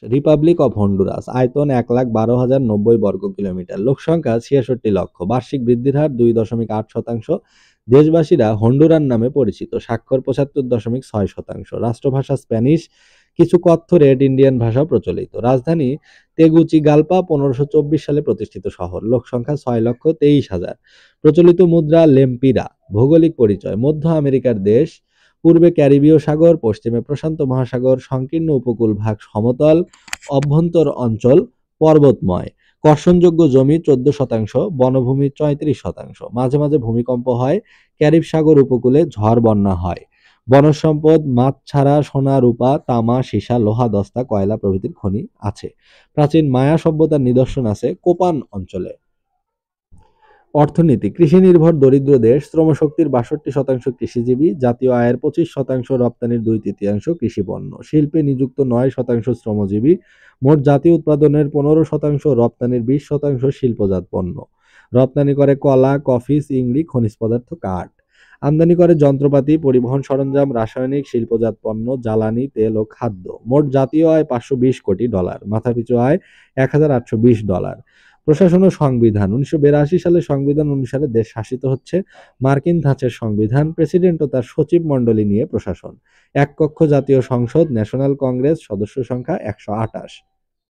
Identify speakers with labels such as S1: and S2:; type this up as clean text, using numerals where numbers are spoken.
S1: Republic of Honduras, আয়তন ১,১২,০৯০ বর্গ kilometre, লোক সংখ্যা ৬৬ লক্ষ, বার্ষিক বৃদ্ধির হার ২.৮%। দেশবাসীরা হন্ডুরান নামে পরিচিত, স্বাক্ষর ৭৫.৬%। রাষ্ট্রভাষা স্প্যানিশ, কিছু কথ্য রেড ইন্ডিয়ান ভাষাও প্রচলিত। রাজধানী তেগুচিগালপা ১৫২৪ সালে প্রতিষ্ঠিত শহর, লোক সংখ্যা ৬,২৩,০০০। প্রচলিত মুদ্রা লেম্পিরা। ভৌগোলিক পরিচয়: মধ্য আমেরিকার দেশ, পূর্বে ক্যারিবীয় সাগর, পশ্চিমে প্রশান্ত মহাসাগর, সংকীর্ণ উপকূল ভাগ সমতল, অভ্যন্তর অঞ্চল পর্বতময়। কর্ষণযোগ্য জমি ১৪%, বনভূমি ৩৫%। মাঝে মাঝে ভূমিকম্প হয়। ক্যারিব সাগর উপকূলে ঝড় বন্যা হয়। বনজ সম্পদ: মাছ ছাড়া সোনা, রূপা, তামা, সীসা, লোহা, দস্তা, কয়লা প্রভৃতির খনি আছে। প্রাচীন মায়া সভ্যতার নিদর্শন আছে কোপান অঞ্চলে। অর্থনীতি: কৃষি নির্ভর দরিদ্র দেশ, শ্রমশক্তির ৬২% কৃষিজীবী, জাতীয় আয়ের ২৫%, রপ্তানির ২/৩ কৃষি পণ্য। শিল্পে নিযুক্ত ৯% শ্রমজীবী, মোট জাতীয় উৎপাদনের ১৫%, রপ্তানির ২০% শিল্পজাত পণ্য। রপ্তানি করে কলা, কফি, চিংড়ি, খনিজ পদার্থ, কাঠ। আমদানি করে যন্ত্রপাতি, পরিবহন সরঞ্জাম, রাসায়নিক, শিল্পজাত পণ্য, জ্বালানি, তেল ও খাদ্য। মোট জাতীয় আয় $৫২০ কোটি, মাথাপিছু আয় $১,৮২০। প্রশাসন ও সংবিধান: ১৯৮২ সালের সংবিধান অনুসারে দেশ শাসিত হচ্ছে। মার্কিন ধাঁচের সংবিধান, প্রেসিডেন্ট ও তার সচিব মণ্ডলী নিয়ে প্রশাসন। এক কক্ষ জাতীয় সংসদ, ন্যাশনাল কংগ্রেস, সদস্য সংখ্যা ১২৮।